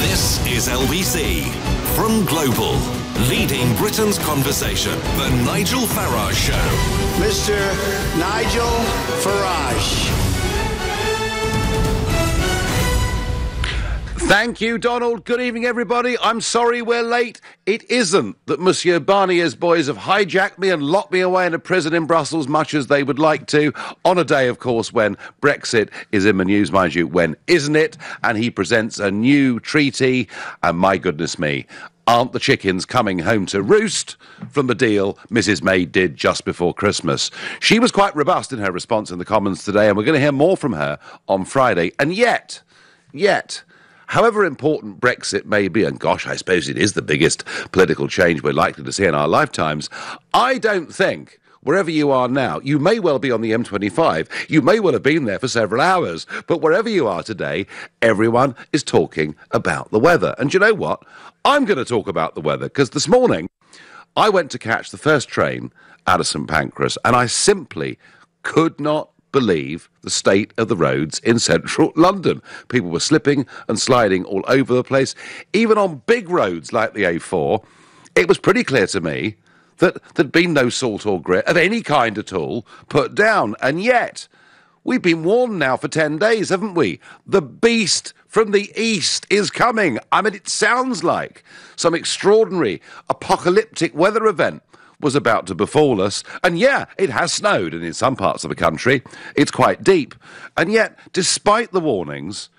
This is LBC from Global, leading Britain's conversation. The Nigel Farage Show. Mr. Nigel Farage. Thank you, Donald. Good evening, everybody. I'm sorry we're late. It isn't that Monsieur Barnier's boys have hijacked me and locked me away in a prison in Brussels, much as they would like to, on a day, of course, when Brexit is in the news, mind you. When isn't it? And he presents a new treaty, and my goodness me, aren't the chickens coming home to roost from the deal Mrs May did just before Christmas? She was quite robust in her response in the Commons today, and we're going to hear more from her on Friday. And yet, however important Brexit may be, and gosh, I suppose it is the biggest political change we're likely to see in our lifetimes, I don't think, wherever you are now, you may well be on the M25, you may well have been there for several hours, but wherever you are today, everyone is talking about the weather. And do you know what? I'm going to talk about the weather, because this morning I went to catch the first train out of St Pancras, and I simply could not believe the state of the roads in central London. People were slipping and sliding all over the place. Even on big roads like the A4, it was pretty clear to me that there'd been no salt or grit of any kind at all put down. And yet, we've been warned now for 10 days, haven't we? The beast from the east is coming. I mean, it sounds like some extraordinary apocalyptic weather event was about to befall us. And yeah, it has snowed, and in some parts of the country, it's quite deep. And yet, despite the warnings,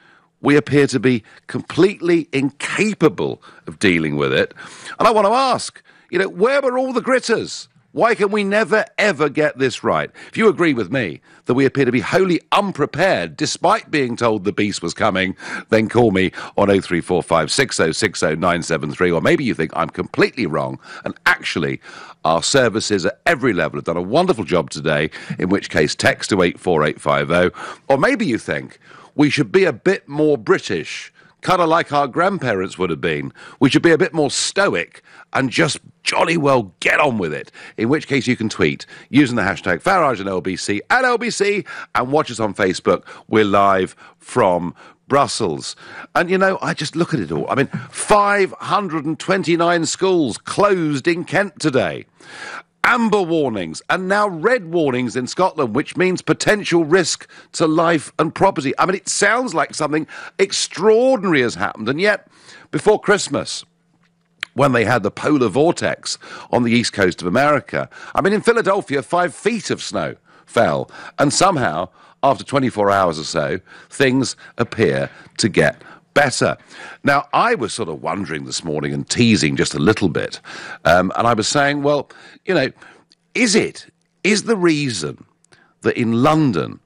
we appear to be completely incapable of dealing with it. And I want to ask, where were all the gritters? Why can we never, ever get this right? If you agree with me that we appear to be wholly unprepared despite being told the beast was coming, then call me on 0345 6060 973. Or maybe you think I'm completely wrong, and actually our services at every level have done a wonderful job today, in which case text to 84850. Or maybe you think we should be a bit more British, kind of like our grandparents would have been. We should be a bit more stoic and just jolly well get on with it. In which case you can tweet using the hashtag Farage and LBC at LBC, and watch us on Facebook. We're live from Brussels. And, I just look at it all. I mean, 529 schools closed in Kent today. Amber warnings and now red warnings in Scotland, which means potential risk to life and property. I mean, it sounds like something extraordinary has happened. And yet, before Christmas, when they had the polar vortex on the east coast of America, I mean, in Philadelphia, 5 feet of snow fell. And somehow, after 24 hours or so, things appear to get better. Now, I was sort of wondering this morning and teasing just a little bit, and I was saying, well, is the reason that in London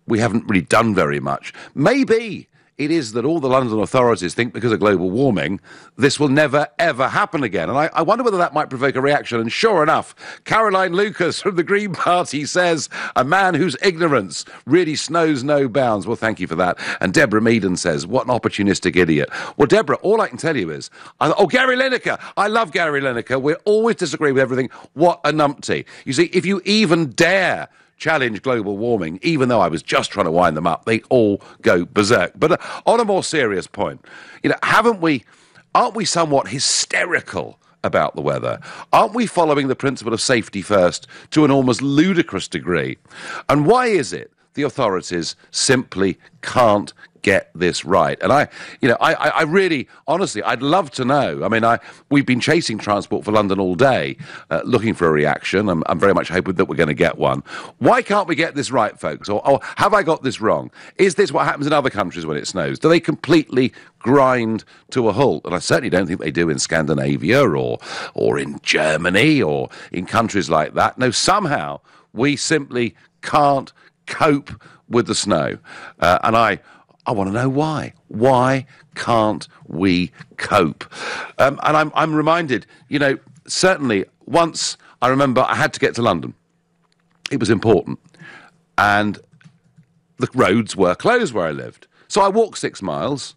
we haven't really done very much? Maybe it is that all the London authorities think because of global warming, this will never, ever happen again. And I wonder whether that might provoke a reaction. And sure enough, Caroline Lucas from the Green Party says, a man whose ignorance really knows no bounds. Well, thank you for that. And Deborah Meaden says, what an opportunistic idiot. Well, Deborah, all I can tell you is, Gary Lineker. I love Gary Lineker. We always disagree with everything. What a numpty. You see, if you even dare challenge global warming, even though I was just trying to wind them up, they all go berserk. But on a more serious point, aren't we somewhat hysterical about the weather? Aren't we following the principle of safety first to an almost ludicrous degree? And why is it the authorities simply can't get this right? And I really, honestly, I'd love to know. I mean, we've been chasing Transport for London all day, looking for a reaction. I'm very much hoping that we're going to get one. Why can't we get this right, folks? Or have I got this wrong? Is this what happens in other countries when it snows? Do they completely grind to a halt? And I certainly don't think they do in Scandinavia or in Germany or in countries like that. No, somehow we simply can't cope with the snow. And I want to know why. Why can't we cope? And I'm reminded, certainly once I remember I had to get to London. It was important. And the roads were closed where I lived. So I walked 6 miles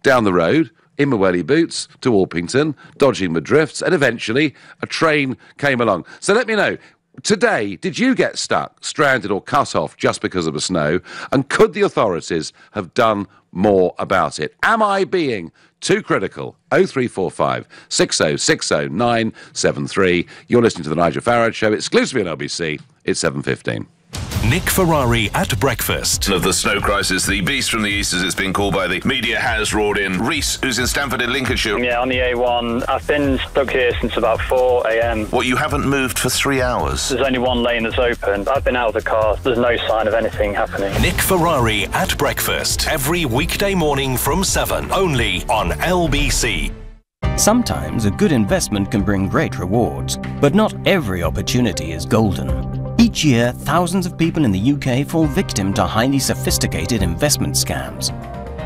down the road in my welly boots to Orpington, dodging the drifts, and eventually a train came along. So let me know, Today, did you get stuck, stranded or cut off just because of the snow? And could the authorities have done more about it? Am I being too critical? 0345 6060 973. You're listening to the Nigel Farage Show, exclusively on LBC. It's 7:15. Nick Ferrari at breakfast. Of the snow crisis, the beast from the east, as it's been called by the media, has roared in. Reese, who's in Stamford in Lincolnshire. Yeah, on the A1. I've been stuck here since about 4 a.m. What, you haven't moved for 3 hours? There's only one lane that's open. I've been out of the car. There's no sign of anything happening. Nick Ferrari at breakfast. Every weekday morning from 7. Only on LBC. Sometimes a good investment can bring great rewards, but not every opportunity is golden. Each year, thousands of people in the UK fall victim to highly sophisticated investment scams.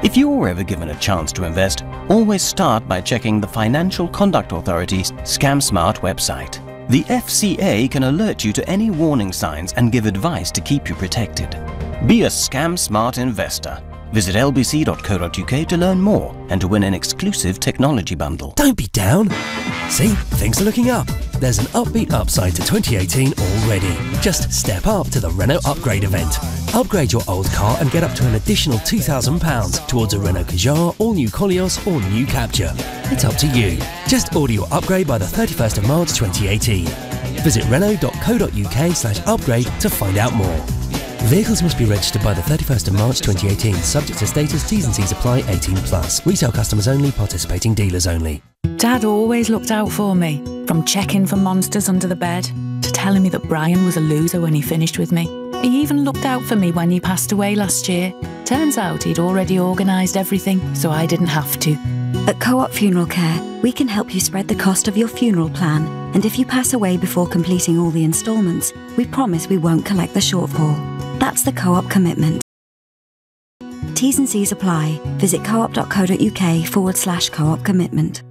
If you're ever given a chance to invest, always start by checking the Financial Conduct Authority's Scam Smart website. The FCA can alert you to any warning signs and give advice to keep you protected. Be a Scam Smart investor. Visit lbc.co.uk to learn more and to win an exclusive technology bundle. Don't be down. See, things are looking up. There's an upbeat upside to 2018 already. Just step up to the Renault Upgrade event. Upgrade your old car and get up to an additional £2,000 towards a Renault Kadjar, all-new Koleos or new Captur. It's up to you. Just order your upgrade by the 31st of March 2018. Visit renault.co.uk/upgrade to find out more. Vehicles must be registered by the 31st of March 2018, subject to status, T's and C's apply, 18+. Retail customers only, participating dealers only. Dad always looked out for me, from checking for monsters under the bed, to telling me that Brian was a loser when he finished with me. He even looked out for me when he passed away last year. Turns out he'd already organised everything, so I didn't have to. At Co-op Funeral Care, we can help you spread the cost of your funeral plan, and if you pass away before completing all the instalments, we promise we won't collect the shortfall. That's the Co-op commitment. T's and C's apply. Visit coop.co.uk/co-op commitment.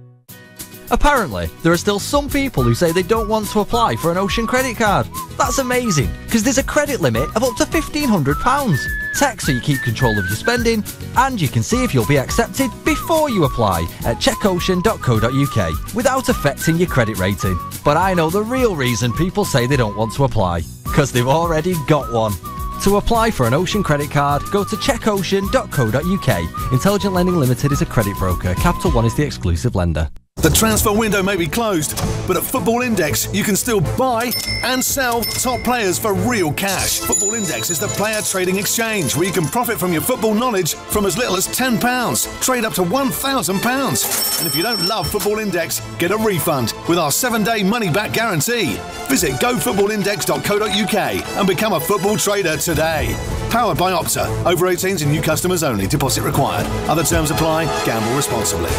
Apparently, there are still some people who say they don't want to apply for an Ocean credit card. That's amazing, because there's a credit limit of up to £1,500. Text so you keep control of your spending, and you can see if you'll be accepted before you apply at checkocean.co.uk without affecting your credit rating. But I know the real reason people say they don't want to apply, because they've already got one. To apply for an Ocean credit card, go to checkocean.co.uk. Intelligent Lending Limited is a credit broker. Capital One is the exclusive lender. The transfer window may be closed, but at Football Index, you can still buy and sell top players for real cash. Football Index is the player trading exchange where you can profit from your football knowledge from as little as £10. Trade up to £1,000. And if you don't love Football Index, get a refund with our 7-day money-back guarantee. Visit gofootballindex.co.uk and become a football trader today. Powered by Opta. Over 18s and new customers only. Deposit required. Other terms apply. Gamble responsibly.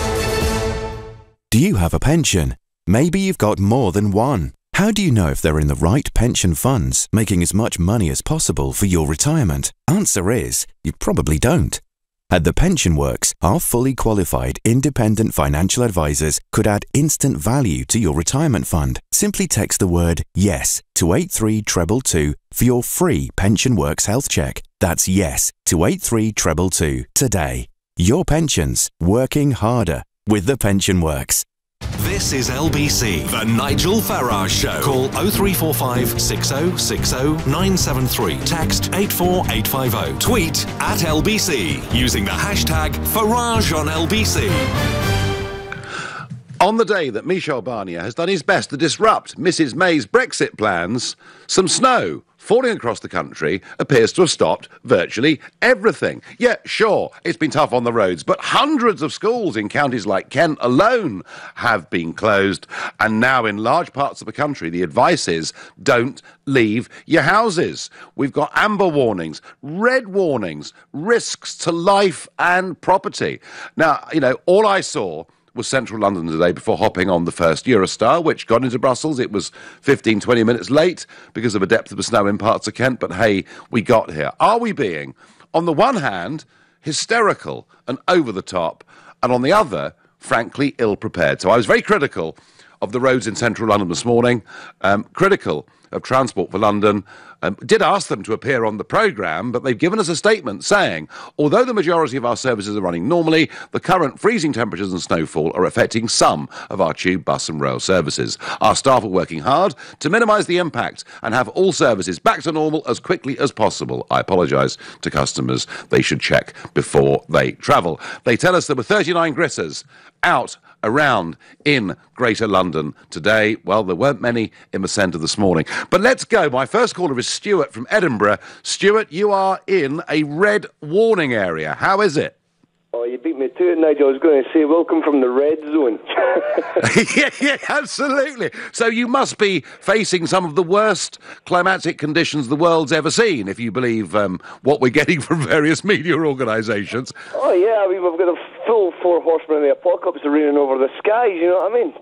Do you have a pension? Maybe you've got more than one. How do you know if they're in the right pension funds, making as much money as possible for your retirement? Answer is, you probably don't. At The Pension Works, our fully qualified independent financial advisors could add instant value to your retirement fund. Simply text the word YES to 83222 for your free Pension Works health check. That's YES to 83222 today. Your pensions, working harder with The Pension Works. This is LBC, the Nigel Farage Show. Call 0345 6060 973. Text 84850. Tweet at LBC using the hashtag Farage on LBC. On the day that Michel Barnier has done his best to disrupt Mrs May's Brexit plans, some snow falling across the country appears to have stopped virtually everything. Yeah, sure, it's been tough on the roads, but hundreds of schools in counties like Kent alone have been closed. And now in large parts of the country, the advice is don't leave your houses. We've got amber warnings, red warnings, risks to life and property. Now, you know, all I saw was central London today before hopping on the first Eurostar, which got into Brussels. It was 15, 20 minutes late because of the depth of the snow in parts of Kent, but hey, we got here. Are we being, on the one hand, hysterical and over the top, and on the other, frankly, ill-prepared? So I was very critical of the roads in central London this morning, critical of Transport for London did ask them to appear on the programme, but they've given us a statement saying, although the majority of our services are running normally, the current freezing temperatures and snowfall are affecting some of our tube, bus and rail services. Our staff are working hard to minimise the impact and have all services back to normal as quickly as possible. I apologise to customers. They should check before they travel. They tell us there were 39 gritters out around in Greater London today. Well, there weren't many in the centre this morning. But let's go. My first caller is Stuart from Edinburgh. Stuart, you are in a red warning area. How is it? Oh, you beat me to it, Nigel. I was going to say, welcome from the red zone. yeah, absolutely. So you must be facing some of the worst climatic conditions the world's ever seen, if you believe what we're getting from various media organisations. Oh, yeah, I mean, we've got a full 4 horsemen of the apocalypse raining over the skies, you know what I mean?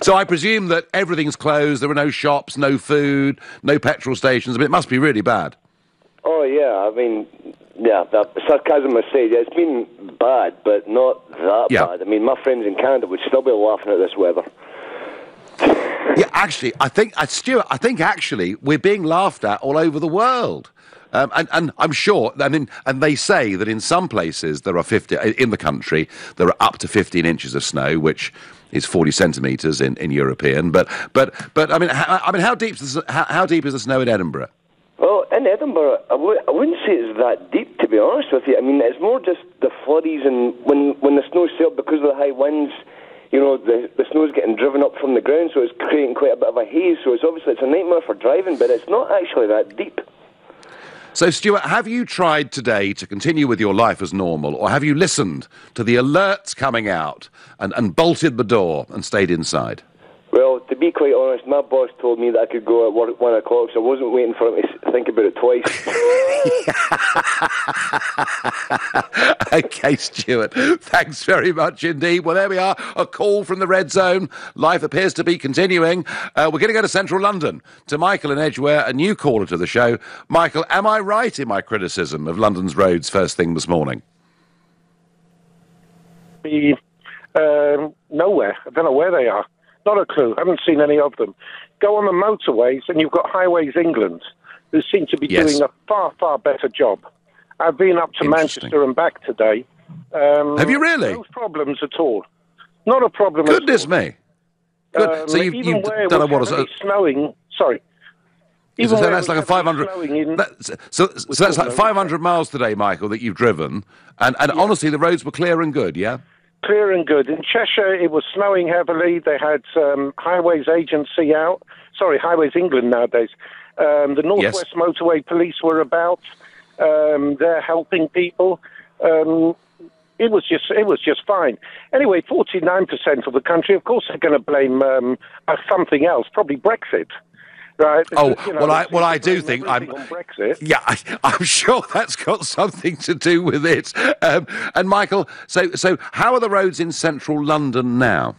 So I presume that everything's closed, there are no shops, no food, no petrol stations. I mean, it must be really bad. Oh, yeah, I mean... Yeah, that sarcasm aside, it's been bad, but not that bad. I mean, my friends in Canada would still be laughing at this weather. Yeah, actually, Stuart, I think actually we're being laughed at all over the world. And I'm sure, and they say that in some places there are 50, in the country, there are up to 15 inches of snow, which is 40 centimetres in European. But I mean, how deep is the snow in Edinburgh? Well, in Edinburgh, I wouldn't say it's that deep, to be honest with you. I mean, it's more just the flurries, and when the snow's sailed because of the high winds, you know, the snow's getting driven up from the ground, so it's creating quite a bit of a haze. So it's a nightmare for driving, but it's not actually that deep. So, Stuart, have you tried today to continue with your life as normal, or have you listened to the alerts coming out and bolted the door and stayed inside? Well, to be quite honest, my boss told me that I could go at work at 1 o'clock, so I wasn't waiting for him to think about it twice. OK, Stuart, thanks very much indeed. Well, there we are, a call from the red zone. Life appears to be continuing. We're going to go to central London, to Michael in Edgware, a new caller to the show. Michael, am I right in my criticism of London's roads first thing this morning? Nowhere. I don't know where they are. Not a clue. I haven't seen any of them. Go on the motorways, and you've got Highways England, who seem to be doing a far, far better job. I've been up to Manchester and back today. Have you really? No problems at all. Not a problem Goodness at all. me. Good. So you've don't know what it's snowing. Sorry. So that's like a 500. So that's like 500 miles today, Michael, that you've driven, and honestly, the roads were clear and good. Yeah. Clear and good. In Cheshire, it was snowing heavily. They had Highways Agency out. Sorry, Highways England nowadays. The Northwest Motorway Police were about. They're helping people. It was just fine. Anyway, 49% of the country, of course, are going to blame something else, probably Brexit. Right. I do think I'm sure that's got something to do with it. And Michael, so how are the roads in central London now?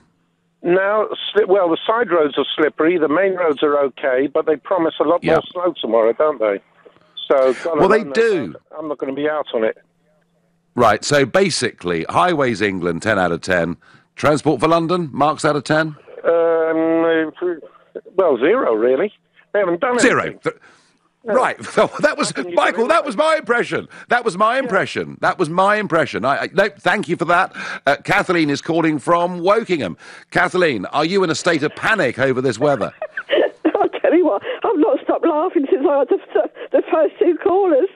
Now, the side roads are slippery. The main roads are okay, but they promise a lot more snow tomorrow, don't they? So, they do. I'm not going to be out on it. Right. So basically, Highways England 10 out of 10. Transport for London marks out of 10. 0 really. They haven't done anything. 0. Right. That was Michael. That was my impression. That was my impression. No, thank you for that. Kathleen is calling from Wokingham. Kathleen, are you in a state of panic over this weather? I'll tell you what, I've not stopped laughing since I had the first 2 callers.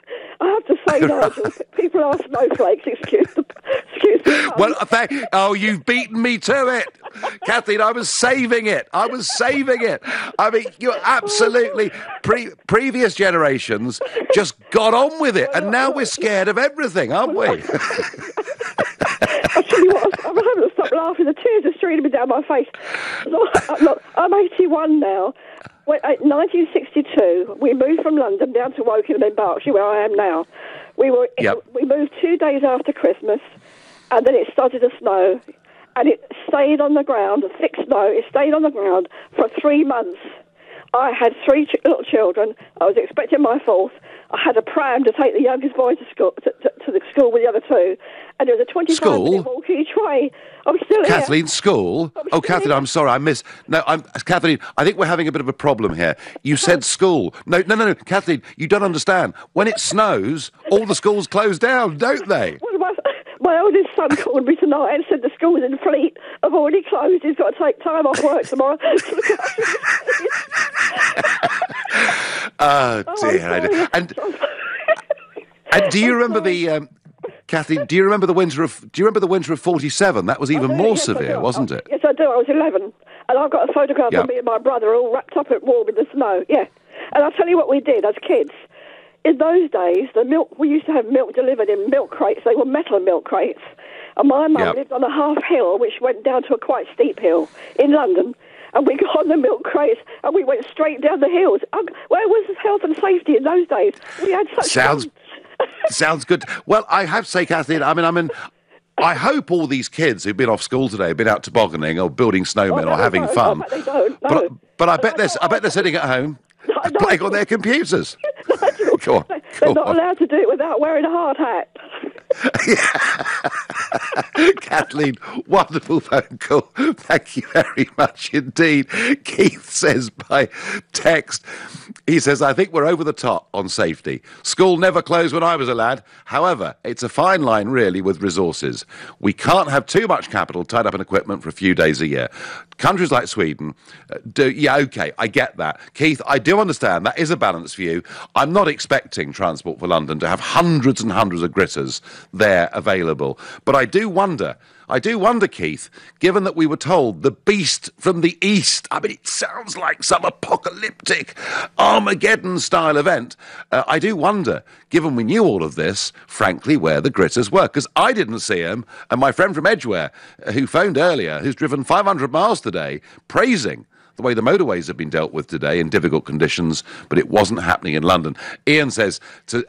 I have to say, Nigel, people are snowflakes. Excuse me. Well, you've beaten me to it, Kathleen. I was saving it. I mean, you're absolutely previous generations just got on with it, and now we're scared of everything, aren't we? I tell you what, I haven't stopped laughing. The tears are streaming down my face. Look, I'm 81 now. In 1962, we moved from London down to Wokingham in Berkshire, where I am now. We moved 2 days after Christmas, and then it started to snow, and it stayed on the ground, thick snow. It stayed on the ground for 3 months. I had 3 little children. I was expecting my 4th. I had a pram to take the youngest boy to school, to the school with the other two, and there was a 25-minute walk each way. I'm still Kathleen, here. school? Oh, Kathleen, I'm sorry, I missed... No, Kathleen, I think we're having a bit of a problem here. You said school. No, Kathleen, you don't understand. When it snows, all the schools close down, don't they? Well, my oldest son called me tonight and said the schools in Fleet have already closed. He's got to take time off work tomorrow. Oh, dear. And do you remember the... Kathleen, do you remember the winter of 47? That was even more severe, wasn't it? Yes, I do. I was 11. And I've got a photograph of me and my brother all wrapped up at warm in the snow. Yeah. And I'll tell you what we did as kids. In those days, we used to have milk delivered in milk crates. They were metal milk crates. And my mum lived on a half hill, which went down to a quite steep hill in London. And we got on the milk crates and we went straight down the hills. Where was health and safety in those days? We had such Sounds good. Well, I have to say, Kathleen, I hope all these kids who've been off school today have been out tobogganing or building snowmen or having fun. They don't. No. But I bet they're sitting at home playing on their computers. Go on. They're not allowed to do it without wearing a hard hat. Kathleen, wonderful phone call. Thank you very much indeed. Keith says by text, he says, I think we're over the top on safety. School never closed when I was a lad. However, it's a fine line, really, with resources. We can't have too much capital tied up in equipment for a few days a year. Countries like Sweden okay, I get that. Keith, I do understand that is a balance for you. I'm not expecting Transport for London to have hundreds and hundreds of gritters there available. But I do wonder, Keith, given that we were told the beast from the east, it sounds like some apocalyptic Armageddon-style event. I do wonder, given we knew all of this, frankly, where the gritters were, because I didn't see them, and my friend from Edgware, who phoned earlier, who's driven 500 miles today, praising the way the motorways have been dealt with today in difficult conditions, but it wasn't happening in London. Ian says,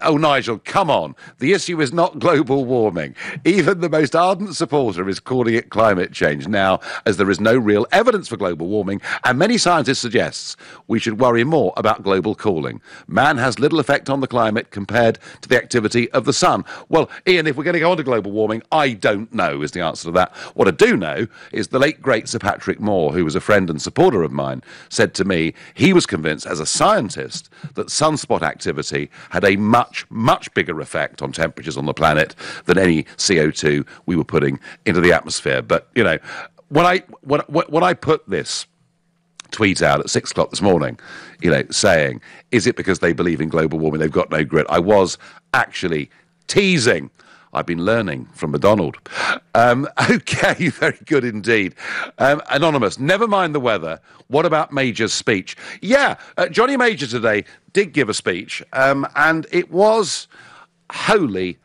Nigel, come on. The issue is not global warming. Even the most ardent supporter is calling it climate change now, as there is no real evidence for global warming, and many scientists suggest we should worry more about global cooling. Man has little effect on the climate compared to the activity of the sun. Well, Ian, if we're going to go on to global warming, I don't know is the answer to that. What I do know is the late, great Sir Patrick Moore, who was a friend and supporter of mine, said to me he was convinced as a scientist that sunspot activity had a much, much bigger effect on temperatures on the planet than any CO2 we were putting into the atmosphere. But, when I put this tweet out at 6 o'clock this morning, saying, is it because they believe in global warming, they've got no grit? I was actually teasing. I've been learning from McDonald. Okay, very good indeed. Anonymous, never mind the weather. What about Major's speech? Yeah, Johnny Major today did give a speech, and it was wholly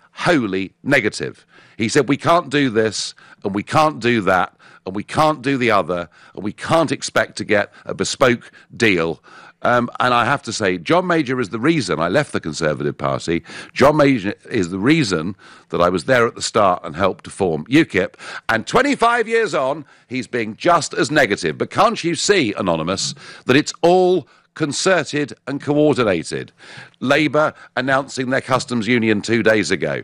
negative. He said, we can't do this, and we can't do that, and we can't do the other, and we can't expect to get a bespoke deal. And I have to say, John Major is the reason I left the Conservative Party. John Major is the reason that I was there at the start and helped to form UKIP. And 25 years on, he's being just as negative. But can't you see, Anonymous, that it's all concerted and coordinated? Labour announcing their customs union 2 days ago.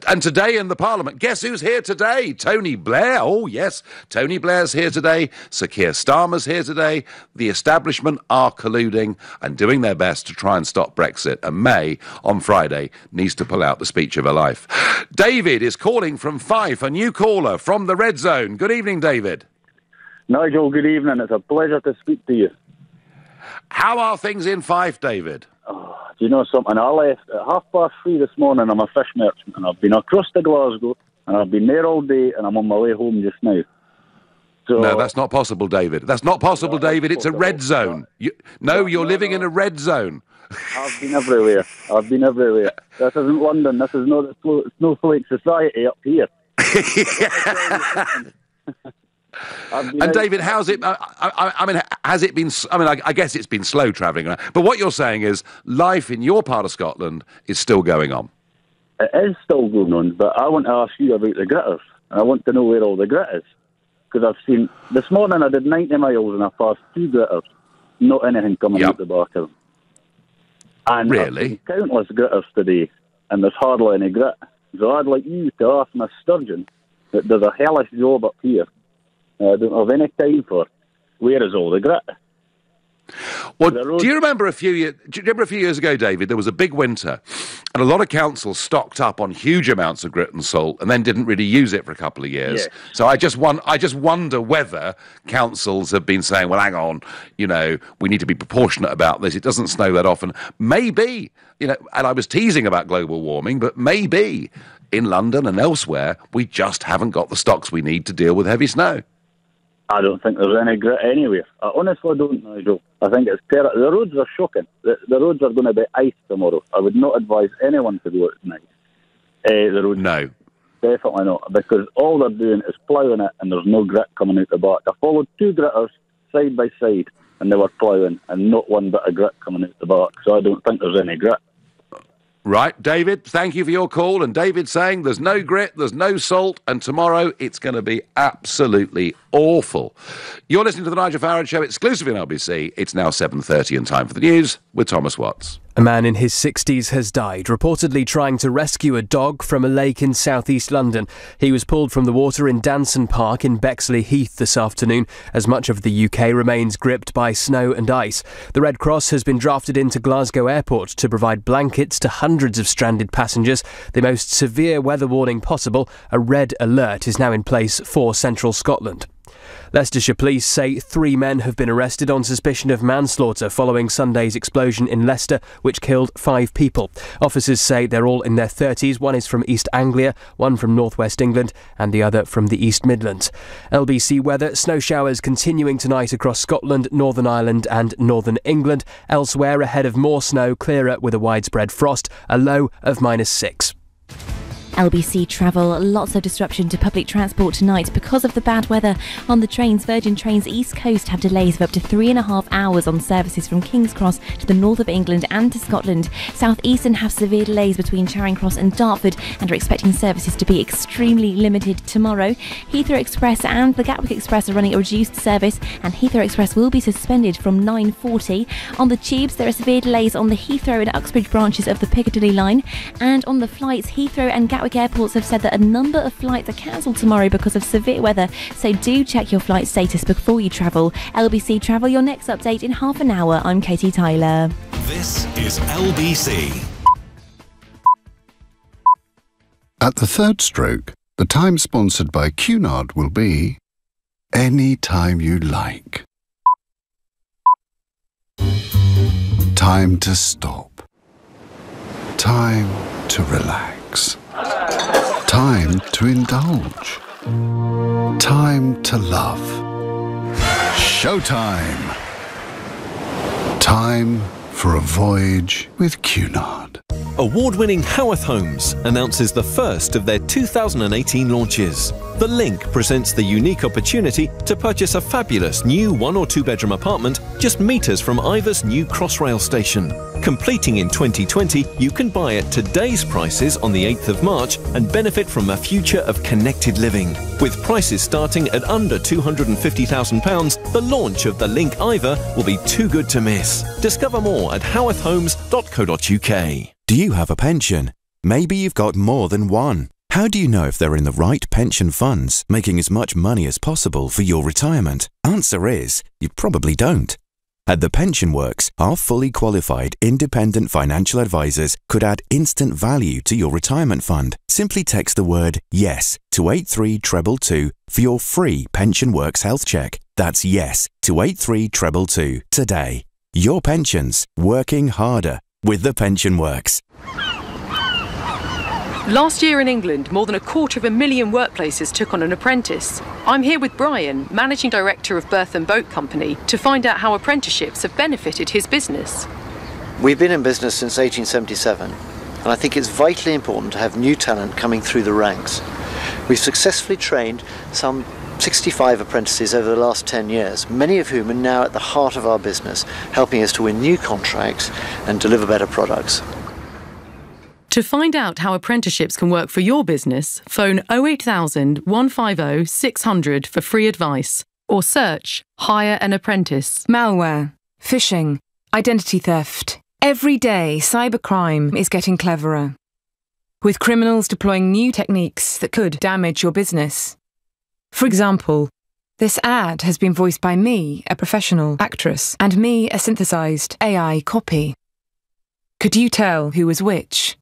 And today in the Parliament, guess who's here today? Tony Blair. Oh, yes, Tony Blair's here today. Sir Keir Starmer's here today. The establishment are colluding and doing their best to try and stop Brexit. And May, on Friday, needs to pull out the speech of her life. David is calling from Fife, a new caller from the Red Zone. Good evening, David. Nigel, good evening. It's a pleasure to speak to you. How are things in Fife, David? Oh, do you know something? I left at 3:30 this morning. I'm a fish merchant, and I've been across to Glasgow, and I've been there all day, and I'm on my way home just now. So, no, that's not possible, David. That's not possible, David. It's a red zone. You're living in a red zone. I've been everywhere. This isn't London. This is not the snowflake society up here. And David, how's it? Has it been? I guess it's been slow travelling around. But what you're saying is, life in your part of Scotland is still going on. It is still going on, but I want to ask you about the gritters. I want to know where all the grit is, because I've seen this morning I did 90 miles and I passed 2 gritters. Not anything coming out the back of them. And really? I've seen countless gritters today, and there's hardly any grit. So I'd like you to ask Miss Sturgeon that does a hellish job up here. I don't have any time for. Where is all the grit? Well, do you remember a few years ago, David, there was a big winter and a lot of councils stocked up on huge amounts of grit and salt and then didn't really use it for a couple of years. Yes. So I just wonder whether councils have been saying, well, hang on, we need to be proportionate about this. It doesn't snow that often. Maybe, and I was teasing about global warming, but maybe in London and elsewhere, we just haven't got the stocks we need to deal with heavy snow. I don't think there's any grit anywhere. I honestly don't, Nigel. I think it's terrible. The roads are shocking. The roads are going to be ice tomorrow. I would not advise anyone to go out tonight. The roads. No. Definitely not, because all they're doing is ploughing it and there's no grit coming out the back. I followed 2 gritters side by side and they were ploughing and not one bit of grit coming out the back, so I don't think there's any grit. Right, David, thank you for your call. And David saying there's no grit, there's no salt, and tomorrow it's going to be absolutely awful. You're listening to the Nigel Farage Show, exclusively on LBC. It's now 7:30 and time for the news with Thomas Watts. A man in his 60s has died, reportedly trying to rescue a dog from a lake in southeast London. He was pulled from the water in Danson Park in Bexley Heath this afternoon, as much of the UK remains gripped by snow and ice. The Red Cross has been drafted into Glasgow Airport to provide blankets to hundreds of stranded passengers. The most severe weather warning possible, a red alert, is now in place for central Scotland. Leicestershire police say 3 men have been arrested on suspicion of manslaughter following Sunday's explosion in Leicester, which killed 5 people. Officers say they're all in their 30s. One is from East Anglia, one from North West England, and the other from the East Midlands. LBC weather, snow showers continuing tonight across Scotland, Northern Ireland and Northern England. Elsewhere, ahead of more snow, clearer with a widespread frost, a low of -6. LBC travel, lots of disruption to public transport tonight because of the bad weather on the trains. Virgin Trains East Coast have delays of up to 3.5 hours on services from King's Cross to the north of England and to Scotland. South Eastern have severe delays between Charing Cross and Dartford and are expecting services to be extremely limited tomorrow. Heathrow Express and the Gatwick Express are running a reduced service, and Heathrow Express will be suspended from 9:40. On the tubes, there are severe delays on the Heathrow and Uxbridge branches of the Piccadilly line, and on the flights, Heathrow and Gatwick airports have said that a number of flights are cancelled tomorrow because of severe weather, so do check your flight status before you travel. LBC Travel, your next update in half an hour. I'm Katie Tyler. This is LBC. At the third stroke, the time sponsored by Cunard will be any time you like. Time to stop. Time to relax. Time to indulge. Time to love. Showtime. Time for a voyage with Cunard. Award-winning Howarth Homes announces the first of their 2018 launches. The Link presents the unique opportunity to purchase a fabulous new 1 or 2 bedroom apartment just metres from Ivor's new Crossrail station. Completing in 2020, you can buy at today's prices on the 8th of March and benefit from a future of connected living. With prices starting at under £250,000, the launch of the Link Ivor will be too good to miss. Discover more at howarthhomes.co.uk. Do you have a pension? Maybe you've got more than one. How do you know if they're in the right pension funds, making as much money as possible for your retirement? Answer is, you probably don't. At The Pension Works, our fully qualified independent financial advisors could add instant value to your retirement fund. Simply text the word YES to 83222 for your free Pension Works health check. That's YES to 83222 today. Your pensions, working harder with The Pension Works. Last year in England, more than 250,000 workplaces took on an apprentice. I'm here with Brian, Managing Director of Berth and Boat Company, to find out how apprenticeships have benefited his business. We've been in business since 1877, and I think it's vitally important to have new talent coming through the ranks. We've successfully trained some 65 apprentices over the last 10 years, many of whom are now at the heart of our business, helping us to win new contracts and deliver better products. To find out how apprenticeships can work for your business, phone 08000 150 600 for free advice or search Hire an Apprentice. Malware, phishing, identity theft. Every day, cybercrime is getting cleverer, with criminals deploying new techniques that could damage your business. For example, this ad has been voiced by me, a professional actress, and me, a synthesized AI copy. Could you tell who was which?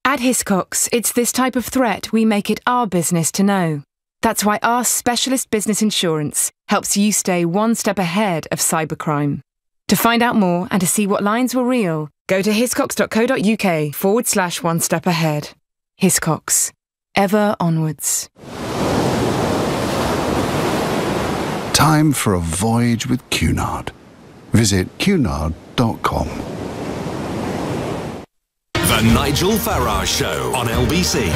At Hiscox, it's this type of threat we make it our business to know. That's why our specialist business insurance helps you stay one step ahead of cybercrime. To find out more and to see what lines were real, go to hiscox.co.uk/one step ahead. Hiscox. Ever onwards. Time for a voyage with Cunard. Visit cunard.com. The Nigel Farage Show on LBC.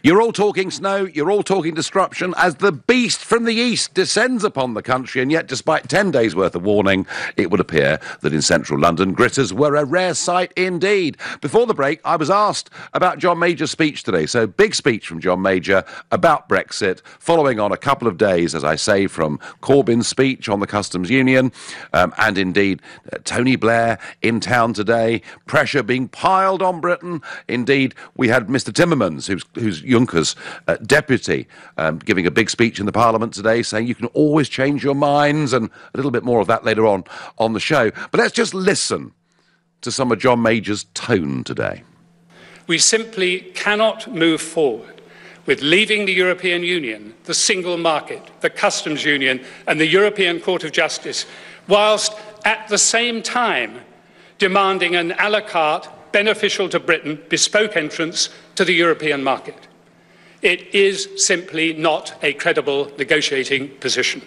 You're all talking snow, you're all talking disruption as the beast from the east descends upon the country, and yet despite 10 days' worth of warning, it would appear that in central London, gritters were a rare sight indeed. Before the break, I was asked about John Major's speech today, so big speech from John Major about Brexit, following on a couple of days, as I say, from Corbyn's speech on the customs union, and indeed Tony Blair in town today, pressure being piled on Britain. Indeed, we had Mr Timmermans, who's Juncker's deputy, giving a big speech in the Parliament today, saying you can always change your minds, and a little bit more of that later on the show. But let's just listen to some of John Major's tone today. We simply cannot move forward with leaving the European Union, the single market, the customs union and the European Court of Justice, whilst at the same time demanding an à la carte, beneficial to Britain, bespoke entrance to the European market. It is simply not a credible negotiating position.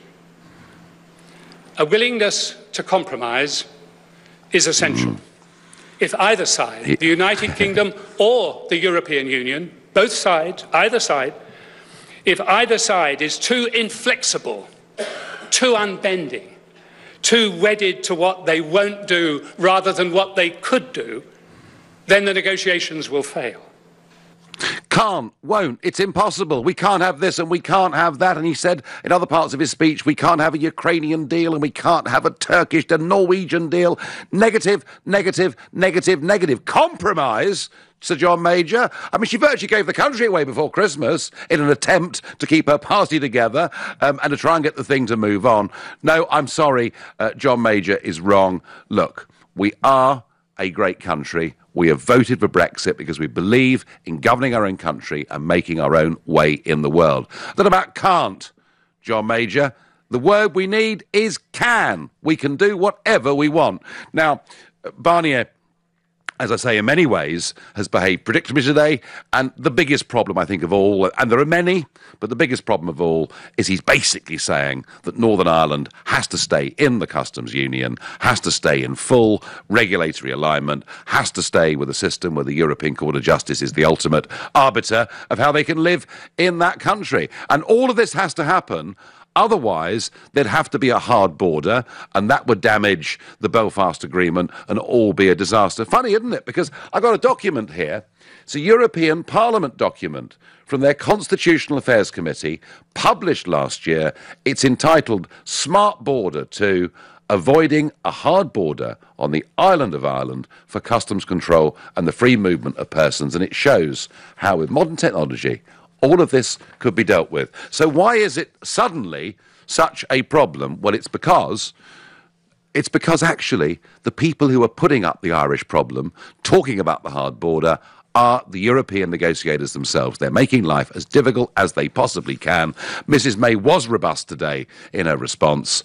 A willingness to compromise is essential. If either side, the United Kingdom or the European Union, both sides, either side, if either side is too inflexible, too unbending, too wedded to what they won't do rather than what they could do, then the negotiations will fail. Can't, won't, it's impossible. We can't have this and we can't have that. And he said in other parts of his speech, we can't have a Ukrainian deal and we can't have a Turkish and Norwegian deal. Negative, negative, negative, negative. Compromise, Sir John Major. I mean, she virtually gave the country away before Christmas in an attempt to keep her party together and to try and get the thing to move on. No, I'm sorry, John Major is wrong. Look, we are a great country. We have voted for Brexit because we believe in governing our own country and making our own way in the world. That about can't, John Major. The word we need is can. We can do whatever we want. Now, Barnier, as I say, in many ways, has behaved predictably today, and the biggest problem, I think, of all, and there are many, but the biggest problem of all is he's basically saying that Northern Ireland has to stay in the customs union, has to stay in full regulatory alignment, has to stay with a system where the European Court of Justice is the ultimate arbiter of how they can live in that country. And all of this has to happen. Otherwise, there'd have to be a hard border, and that would damage the Belfast Agreement and all be a disaster. Funny, isn't it? Because I've got a document here. It's a European Parliament document from their Constitutional Affairs Committee, published last year. It's entitled Smart Border 2, Avoiding a Hard Border on the Island of Ireland for Customs Control and the Free Movement of Persons. And it shows how, with modern technology, all of this could be dealt with. So why is it suddenly such a problem? Well, it's because actually the people who are putting up the Irish problem, talking about the hard border, are the European negotiators themselves. They're making life as difficult as they possibly can. Mrs May was robust today in her response.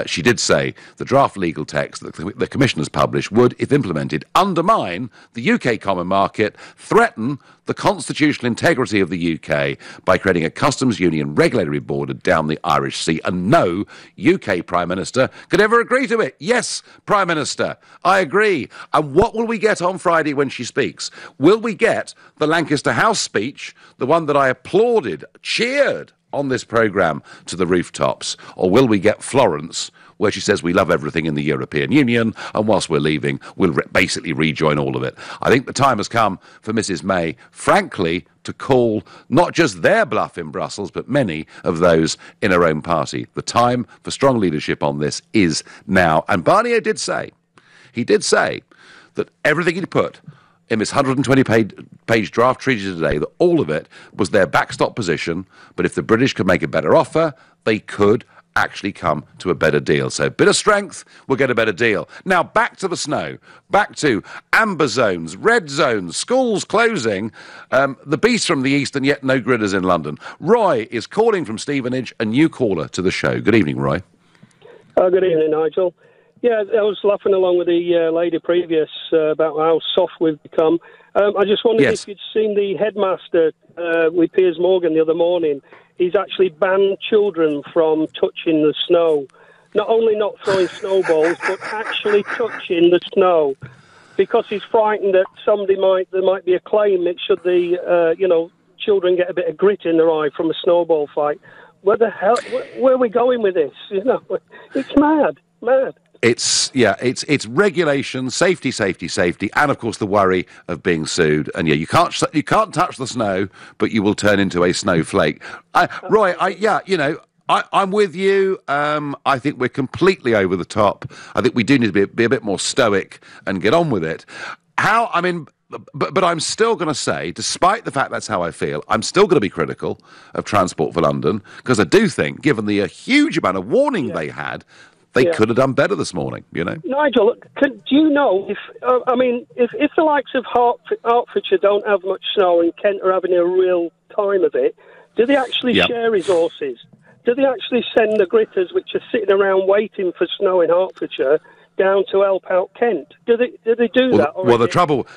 She did say the draft legal text that the Commission has published would, if implemented, undermine the UK common market, threaten the constitutional integrity of the UK by creating a customs union regulatory border down the Irish Sea. And no UK Prime Minister could ever agree to it. Yes, Prime Minister, I agree. And what will we get on Friday when she speaks? Will we get the Lancaster House speech, the one that I applauded, cheered on this programme to the rooftops? Or will we get Florence, where she says we love everything in the European Union, and whilst we're leaving, we'll basically rejoin all of it? I think the time has come for Mrs May, frankly, to call not just their bluff in Brussels, but many of those in her own party. The time for strong leadership on this is now. And Barnier did say he did say that everything he'd put in this 120-page draft treaty today, that all of it was their backstop position, but if the British could make a better offer, they could actually come to a better deal. So, bit of strength, we'll get a better deal. Now, back to the snow, back to amber zones, red zones, schools closing, the beast from the east, and yet no gridders in London. Roy is calling from Stevenage, a new caller to the show. Good evening, Roy. Good evening, Nigel. Yeah, I was laughing along with the lady previous about how soft we've become. I just wondered if you'd seen the headmaster with Piers Morgan the other morning. He's actually banned children from touching the snow. Not only not throwing snowballs, but actually touching the snow, because he's frightened that there might be a claim that should the children get a bit of grit in their eye from a snowball fight. Where the hell? Where are we going with this? It's mad. It's regulation, safety, and of course the worry of being sued. And you can't touch the snow, but you will turn into a snowflake. Roy, I'm with you. I think we're completely over the top. I think we do need to be a bit more stoic and get on with it. But I'm still going to say, despite the fact that's how I feel, I'm still going to be critical of Transport for London, because I do think, given the huge amount of warning they had, they could have done better this morning, Nigel, do you know if the likes of Hertfordshire don't have much snow and Kent are having a real time of it, do they actually share resources? Do they actually send the gritters, which are sitting around waiting for snow in Hertfordshire, down to help out Kent? Do they do that? Well, the trouble...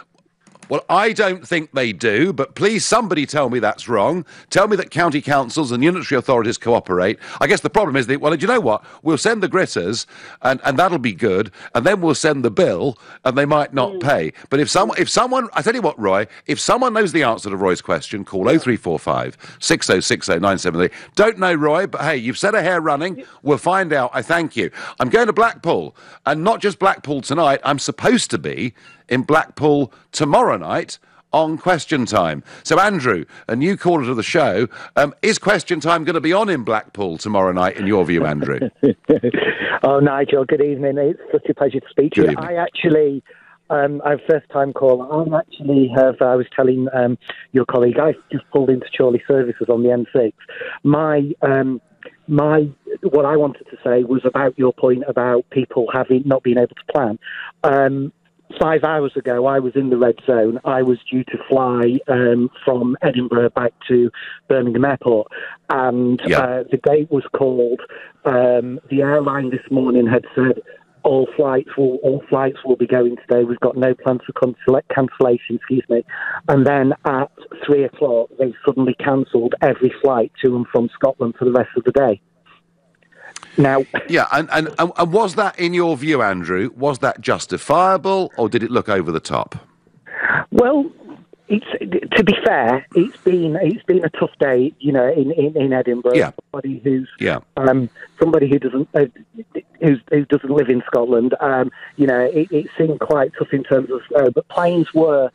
Well, I don't think they do, but please somebody tell me that's wrong. Tell me that county councils and unitary authorities cooperate. I guess the problem is that, well, do you know what? We'll send the gritters, and that'll be good, and then we'll send the bill, and they might not pay. But if someone, I tell you what, Roy, if someone knows the answer to Roy's question, call 0345 6060 973. Don't know, Roy, but hey, you've set a hair running. We'll find out. I thank you. I'm going to Blackpool, and not just Blackpool tonight. I'm supposed to be in Blackpool tomorrow night on Question Time. So, Andrew, a new caller to the show, is Question Time going to be on in Blackpool tomorrow night, in your view, Andrew? Oh, Nigel, good evening. It's such a pleasure to speak to you. I actually... I'm first-time caller. I was telling your colleague, I just pulled into Chorley Services on the M6. What I wanted to say was about your point about people not being able to plan. 5 hours ago, I was in the red zone. I was due to fly from Edinburgh back to Birmingham Airport, and the gate was called. The airline this morning had said all flights will be going today. We've got no plans for cancellation. And then at 3 o'clock, they suddenly cancelled every flight to and from Scotland for the rest of the day. Now, and was that, in your view, Andrew, was that justifiable, or did it look over the top? Well, to be fair, it's been a tough day, in Edinburgh. Yeah. Somebody who doesn't live in Scotland. It seemed quite tough in terms of snow, but planes were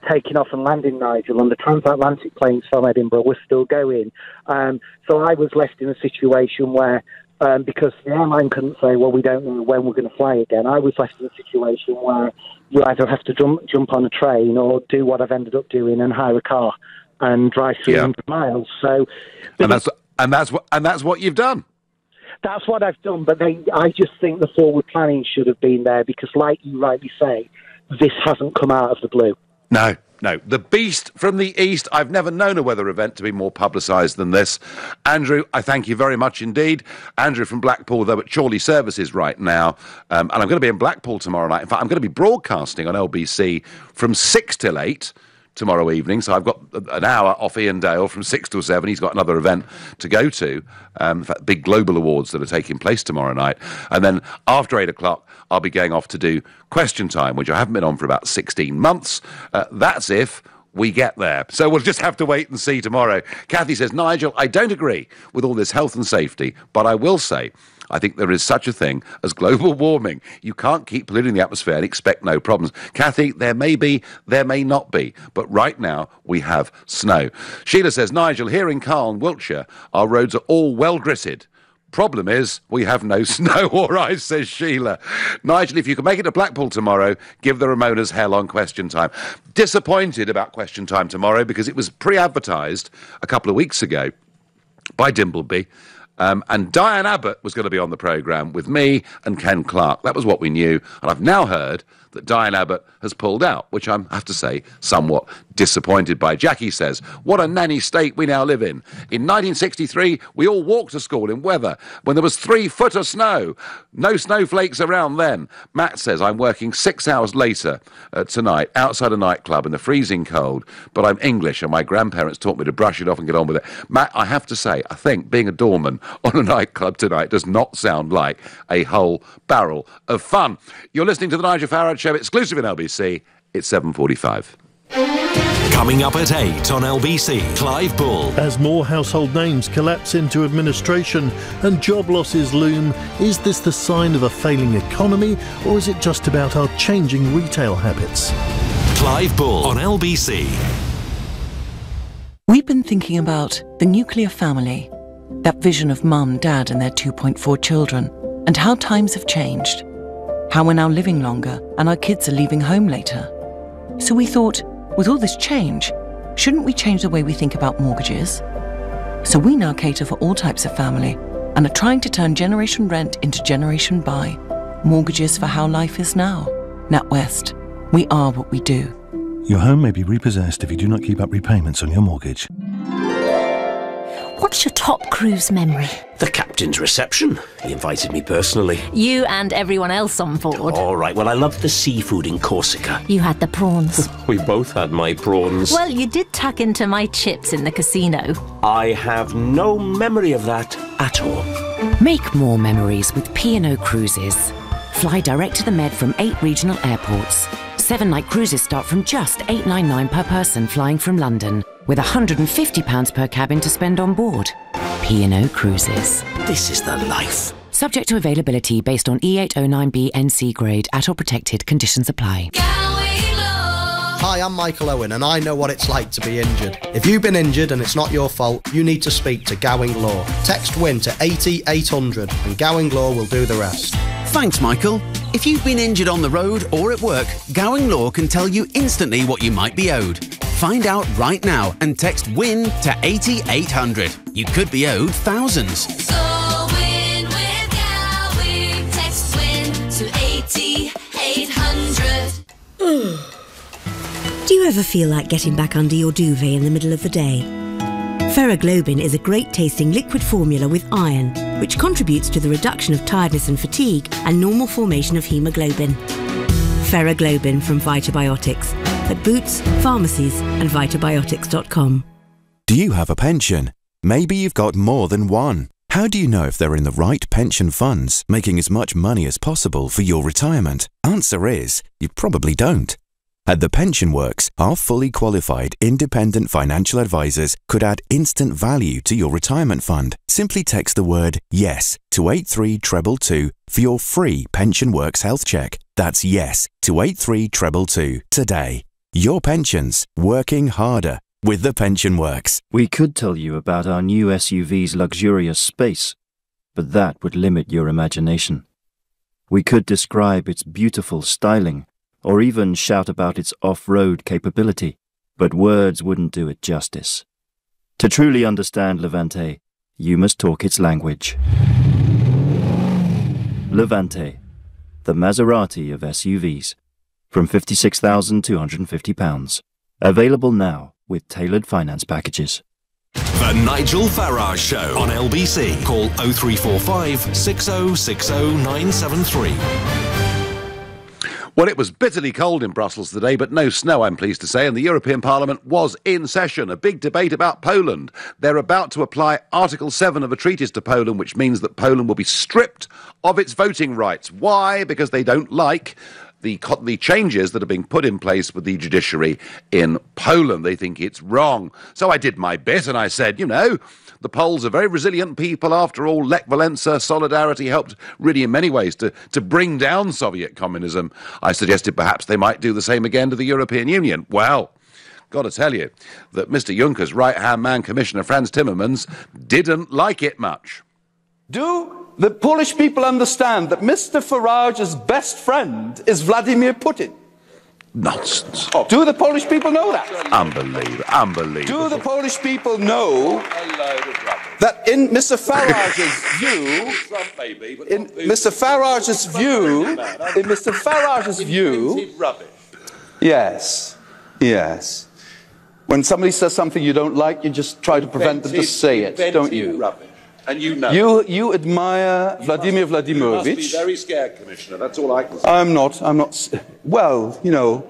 taking off and landing, Nigel, and the transatlantic planes from Edinburgh were still going. So I was left in a situation where, because the airline couldn't say, well, we don't know when we're going to fly again, I was left in a situation where you either have to jump on a train or do what I've ended up doing and hire a car and drive 300 miles. So, and that's what you've done. That's what I've done, but I just think the forward planning should have been there, because, like you rightly say, this hasn't come out of the blue. No. The beast from the east. I've never known a weather event to be more publicised than this. Andrew, I thank you very much indeed. Andrew from Blackpool, though, at Chorley Services right now. And I'm going to be in Blackpool tomorrow night. In fact, I'm going to be broadcasting on LBC from 6 till 8 tomorrow evening. So I've got an hour off Ian Dale from 6 till 7. He's got another event to go to. In fact, big global awards that are taking place tomorrow night. And then after 8 o'clock, I'll be going off to do Question Time, which I haven't been on for about 16 months. That's if we get there. So we'll just have to wait and see tomorrow. Kathy says, Nigel, I don't agree with all this health and safety, but I will say, I think there is such a thing as global warming. You can't keep polluting the atmosphere and expect no problems. Kathy, there may be, there may not be, but right now we have snow. Sheila says, Nigel, here in Carlne, Wiltshire, our roads are all well gritted. Problem is, we have no snow or ice, says Sheila. Nigel, if you can make it to Blackpool tomorrow, give the Ramonas hell on Question Time. Disappointed about Question Time tomorrow because it was pre-advertised a couple of weeks ago by Dimbleby. And Diane Abbott was going to be on the programme with me and Ken Clark. That was what we knew. And I've now heard that Diane Abbott has pulled out, which I have to say, somewhat disappointed by. Jackie says, what a nanny state we now live in. In 1963, we all walked to school in weather when there was 3 foot of snow. No snowflakes around then. Matt says, I'm working 6 hours later tonight outside a nightclub in the freezing cold, but I'm English and my grandparents taught me to brush it off and get on with it. Matt, I have to say, I think being a doorman on a nightclub tonight does not sound like a whole barrel of fun. You're listening to the Nigel Farage Show, exclusive in LBC. It's 7:45. Coming up at 8 on LBC, Clive Bull. As more household names collapse into administration and job losses loom, is this the sign of a failing economy, or is it just about our changing retail habits? Clive Bull on LBC. We've been thinking about the nuclear family, that vision of mum, dad and their 2.4 children, and how times have changed. How we're now living longer and our kids are leaving home later. So we thought, with all this change, shouldn't we change the way we think about mortgages? So we now cater for all types of family and are trying to turn Generation Rent into Generation Buy. Mortgages for how life is now. NatWest. We are what we do. Your home may be repossessed if you do not keep up repayments on your mortgage. What's your top cruise memory? The captain's reception. He invited me personally. You and everyone else on board. All right, well, I loved the seafood in Corsica. You had the prawns. We both had my prawns. Well, you did tuck into my chips in the casino. I have no memory of that at all. Make more memories with P&O Cruises. Fly direct to the Med from 8 regional airports. 7-night cruises start from just $899 per person flying from London, with £150 per cabin to spend on board. P&O Cruises. This is the life. Subject to availability based on E809B NC grade at or protected. Conditions apply. Hi, I'm Michael Owen and I know what it's like to be injured. If you've been injured and it's not your fault, you need to speak to Gowing Law. Text WIN to 80800 and Gowing Law will do the rest. Thanks, Michael. If you've been injured on the road or at work, Gowing Law can tell you instantly what you might be owed. Find out right now and text WIN to 80800. You could be owed thousands. So win with Gowing. Text WIN to 80800. Do you ever feel like getting back under your duvet in the middle of the day? Ferroglobin is a great-tasting liquid formula with iron, which contributes to the reduction of tiredness and fatigue and normal formation of haemoglobin. Ferroglobin from Vitabiotics at Boots, pharmacies and vitabiotics.com. Do you have a pension? Maybe you've got more than one. How do you know if they're in the right pension funds, making as much money as possible for your retirement? Answer is, you probably don't. At The Pension Works, our fully qualified independent financial advisors could add instant value to your retirement fund. Simply text the word YES to 83222 for your free Pension Works health check. That's YES to 83222 today. Your pensions, working harder with The Pension Works. We could tell you about our new SUV's luxurious space, but that would limit your imagination. We could describe its beautiful styling, or even shout about its off-road capability, but words wouldn't do it justice. To truly understand Levante, you must talk its language. Levante, the Maserati of SUVs, from £56,250. Available now with tailored finance packages. The Nigel Farage Show on LBC. Call 0345 6060 973. Well, it was bitterly cold in Brussels today, but no snow, I'm pleased to say, and the European Parliament was in session. A big debate about Poland. They're about to apply Article 7 of a treaties to Poland, which means that Poland will be stripped of its voting rights. Why? Because they don't like the changes that are being put in place with the judiciary in Poland. They think it's wrong. So I did my bit and I said, you know, the Poles are very resilient people. After all, Lech Walesa, Solidarity helped really in many ways to bring down Soviet communism. I suggested perhaps they might do the same again to the European Union. Well, got to tell you that Mr. Juncker's right-hand man, Commissioner Frans Timmermans, didn't like it much. Do the Polish people understand that Mr. Farage's best friend is Vladimir Putin? Nonsense. Do the Polish people know that? Unbelievable. Do the Polish people know that in Mr. Farage's view, in Mr. Farage's view, yes, when somebody says something you don't like, you just try to prevent them to say it, don't you? Rubbish. And you know. You admire Vladimir Vladimirovich. You must be very scared, Commissioner. That's all I can say. I'm not. Well, you know.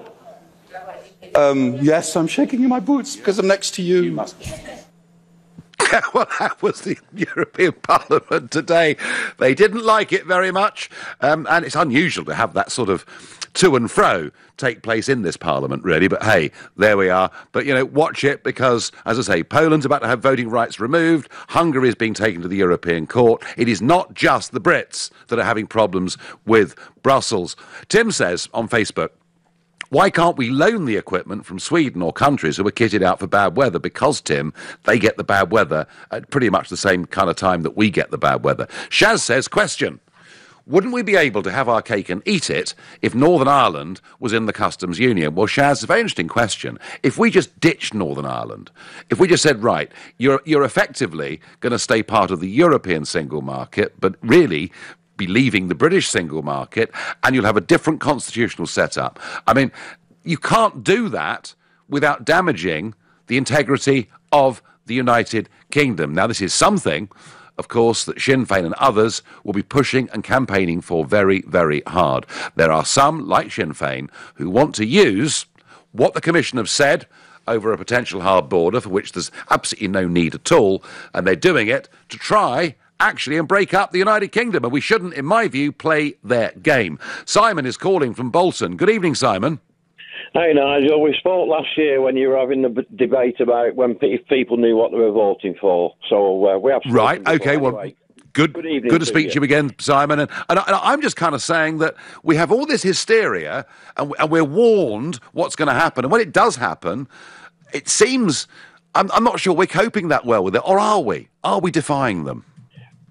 Yes, I'm shaking in my boots because I'm next to you. You must. Well, that was the European Parliament today. They didn't like it very much, and it's unusual to have that sort of to and fro take place in this Parliament, really. But hey, there we are. But, you know, watch it because, as I say, Poland's about to have voting rights removed. Hungary is being taken to the European Court. It is not just the Brits that are having problems with Brussels. Tim says on Facebook, why can't we loan the equipment from Sweden or countries who are kitted out for bad weather? Because, Tim, they get the bad weather at pretty much the same kind of time that we get the bad weather. Shaz says, question, wouldn't we be able to have our cake and eat it if Northern Ireland was in the customs union? Well, Shaz, a very interesting question. If we just ditched Northern Ireland, if we just said, right, you're effectively going to stay part of the European single market, but really be leaving the British single market, and you'll have a different constitutional setup. I mean, you can't do that without damaging the integrity of the United Kingdom. Now, this is something, of course, that Sinn Féin and others will be pushing and campaigning for very, very hard. There are some, like Sinn Féin, who want to use what the Commission have said over a potential hard border, for which there's absolutely no need at all, and they're doing it to try actually and break up the United Kingdom, and we shouldn't, in my view, play their game. Simon is calling from Bolton. Good evening, Simon. Hey, Nigel. We spoke last year when you were having the debate about when people knew what they were voting for. So we have right. Okay. Well, anyway. Good to speak to you again, Simon. And I'm just kind of saying that we have all this hysteria, and we're warned what's going to happen. And when it does happen, it seems I'm not sure we're coping that well with it, or are we? Are we defying them?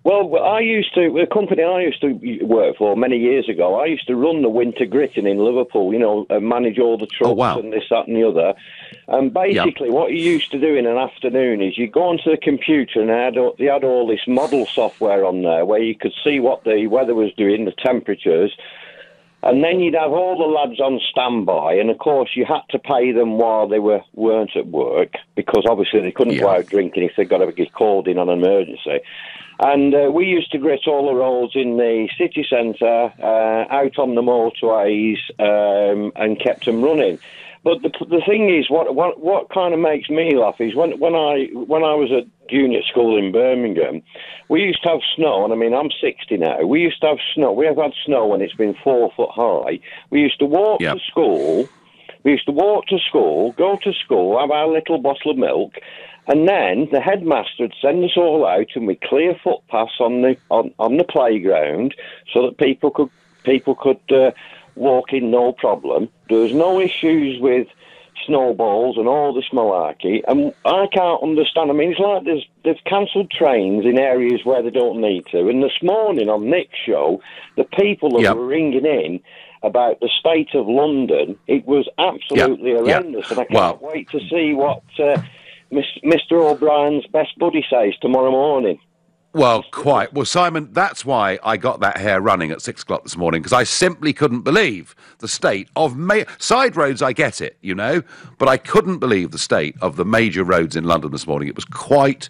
Well, the company I used to work for many years ago, I used to run the winter gritting in Liverpool, you know, and manage all the trucks and this, that and the other. And basically what you used to do in an afternoon is you go onto the computer and they had all this model software on there where you could see what the weather was doing, the temperatures. And then you'd have all the lads on standby, and of course you had to pay them while they weren't at work, because obviously they couldn't go out drinking if they got to get called in on an emergency. And we used to grit all the roads in the city centre, out on the motorways, and kept them running. But the thing is, what kind of makes me laugh is when I was at junior school in Birmingham, we used to have snow, and I mean, I'm 60 now. We used to have snow. We have had snow when it's been 4 foot high. We used to walk to school. We used to walk to school, go to school, have our little bottle of milk, and then the headmaster would send us all out, and we'd clear footpaths on the playground so that people could walk in no problem. There was no issues with snowballs and all this malarkey, and I can't understand. I mean, it's like they've cancelled trains in areas where they don't need to. And this morning on Nick's show, the people that were ringing in about the state of London, it was absolutely horrendous, and I can't wait to see what Mr. O'Brien's best buddy says tomorrow morning. Well, quite. Well, Simon, that's why I got that hair running at 6 o'clock this morning, because I simply couldn't believe the state of side roads. I get it, you know, but I couldn't believe the state of the major roads in London this morning. It was quite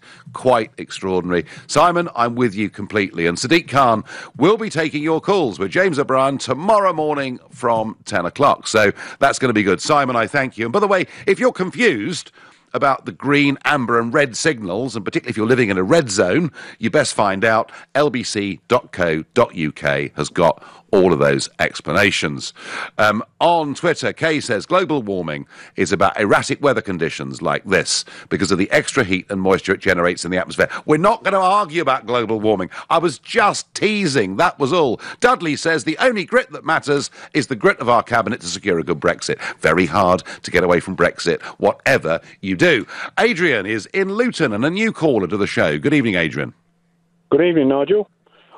extraordinary. Simon, I'm with you completely. And Sadiq Khan will be taking your calls with James O'Brien tomorrow morning from 10 o'clock. So that's going to be good. Simon, I thank you. And by the way, if you're confused about the green, amber and red signals, and particularly if you're living in a red zone, you best find out. lbc.co.uk has got all of those explanations. On Twitter, Kay says, global warming is about erratic weather conditions like this because of the extra heat and moisture it generates in the atmosphere. We're not going to argue about global warming. I was just teasing, that was all. Dudley says, the only grit that matters is the grit of our cabinet to secure a good Brexit. Very hard to get away from Brexit, whatever you do. Adrian is in Luton and a new caller to the show. Good evening, Adrian. Good evening, Nigel.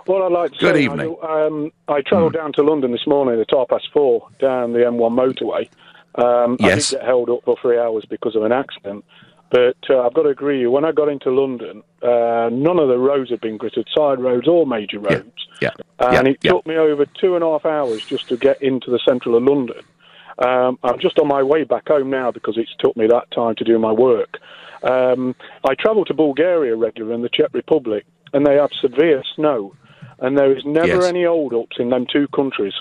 What I'd like to Good say, evening. Nigel, I travelled down to London this morning at 4:30 down the M1 motorway. Yes. I did get held up for 3 hours because of an accident. But I've got to agree with you, when I got into London, none of the roads had been gritted, side roads or major roads. And it took me over 2.5 hours just to get into the central of London. I'm just on my way back home now because it's took me that time to do my work. I travel to Bulgaria regularly in the Czech Republic, and they have severe snow. And there is never any hold-ups in them two countries.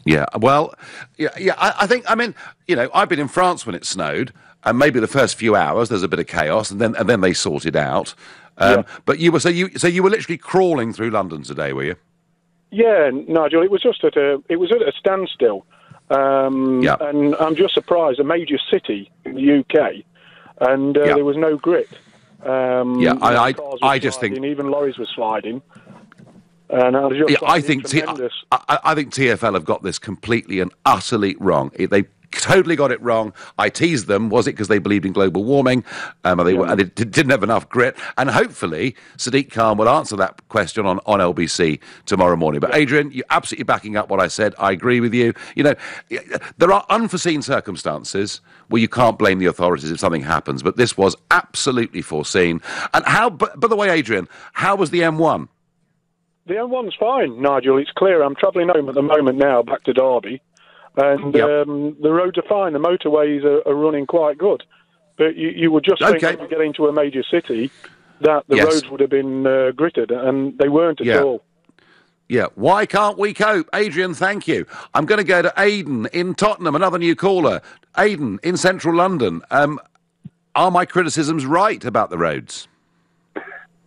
Yeah, well, I think, I mean, you know, I've been in France when it snowed, and maybe the first few hours there's a bit of chaos, and then they sort it out. But you were so you were literally crawling through London today, were you? Yeah, Nigel, it was just at a standstill. And I'm just surprised, a major city in the UK, and there was no grit. I just think even lorries were sliding. And I think TfL have got this completely and utterly wrong. They totally got it wrong. I teased them. Was it because they believed in global warming? And they didn't have enough grit. And hopefully Sadiq Khan will answer that question on LBC tomorrow morning. But Adrian, you're absolutely backing up what I said. I agree with you. You know, there are unforeseen circumstances where you can't blame the authorities if something happens. But this was absolutely foreseen. And how, by the way, Adrian, how was the M1? The M1's fine, Nigel. It's clear. I'm travelling home at the moment now, back to Derby. And the roads are fine. The motorways are running quite good. But you would just think when you get into a major city that the roads would have been gritted, and they weren't at all. Yeah, why can't we cope? Adrian, thank you. I'm going to go to Aidan in Tottenham, another new caller. Aidan in central London. Are my criticisms right about the roads?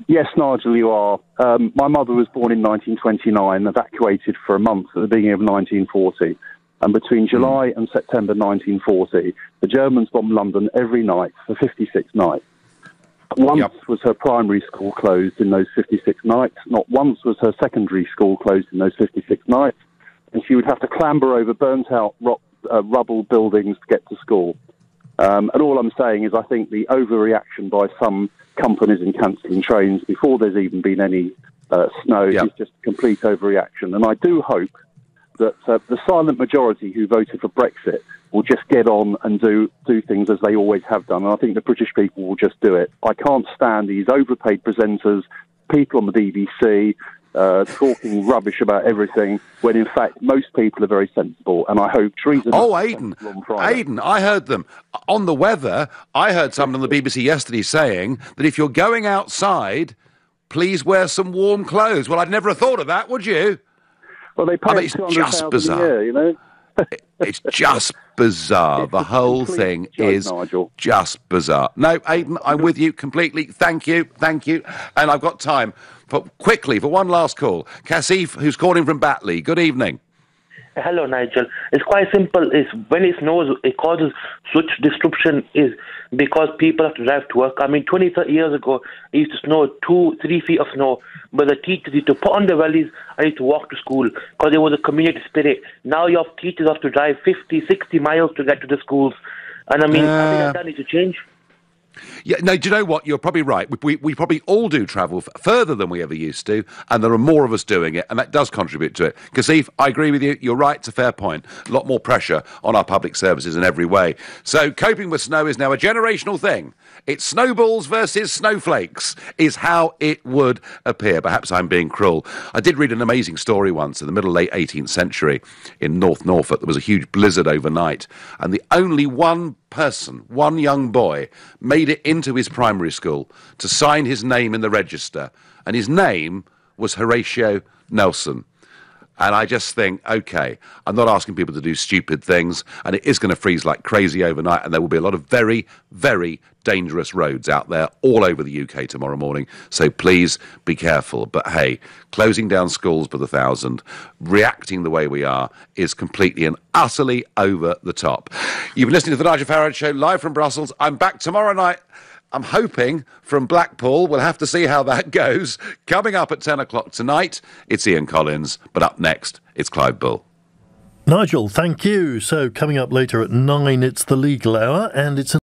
Yes, Nigel, you are. My mother was born in 1929, evacuated for a month at the beginning of 1940. And between July and September 1940, the Germans bombed London every night for 56 nights. Once was her primary school closed in those 56 nights. Not once was her secondary school closed in those 56 nights. And she would have to clamber over burnt-out rubble buildings to get to school. And all I'm saying is I think the overreaction by some companies in cancelling trains before there's even been any snow is just complete overreaction. And I do hope that the silent majority who voted for Brexit will just get on and do things as they always have done. And I think the British people will just do it. I can't stand these overpaid presenters, people on the BBC, talking rubbish about everything, when in fact most people are very sensible. And I hope Theresa... Oh, Aidan, I heard them. On the weather, I heard someone on the BBC yesterday saying that if you're going outside, please wear some warm clothes. Well, I'd never have thought of that, would you? Well, they pay it's just bizarre. A year, you know? It's just bizarre. The whole thing is just bizarre. No, Aidan, I'm with you completely. Thank you. And I've got time for one last call. Kasif, who's calling from Batley. Good evening. Hello, Nigel. It's quite simple. It's when it snows, it causes such disruption is because people have to drive to work. I mean, 20, 30 years ago, it used to snow 2-3 feet of snow, but the teachers used to put on their wellies and used to walk to school because there was a community spirit. Now you have teachers have to drive 50, 60 miles to get to the schools. And I mean, I think that needs to change. Yeah, no, do you know what? You're probably right. We probably all do travel further than we ever used to, and there are more of us doing it, and that does contribute to it. Kasif, I agree with you. You're right. It's a fair point. A lot more pressure on our public services in every way. So coping with snow is now a generational thing. It's snowballs versus snowflakes is how it would appear. Perhaps I'm being cruel. I did read an amazing story once in the late 18th century in North Norfolk. There was a huge blizzard overnight, and the only one young boy, made it into his primary school to sign his name in the register, and his name was Horatio Nelson. And I just think, OK, I'm not asking people to do stupid things, and it is going to freeze like crazy overnight, and there will be a lot of very, very dangerous roads out there all over the UK tomorrow morning, so please be careful. But hey, closing down schools by the thousand, reacting the way we are, is completely and utterly over the top. You've been listening to the Nigel Farage Show live from Brussels. I'm back tomorrow night. I'm hoping from Blackpool. We'll have to see how that goes. Coming up at 10 o'clock tonight, it's Ian Collins, but up next, it's Clive Bull. Nigel, thank you. So coming up later at 9, it's the legal hour, and it's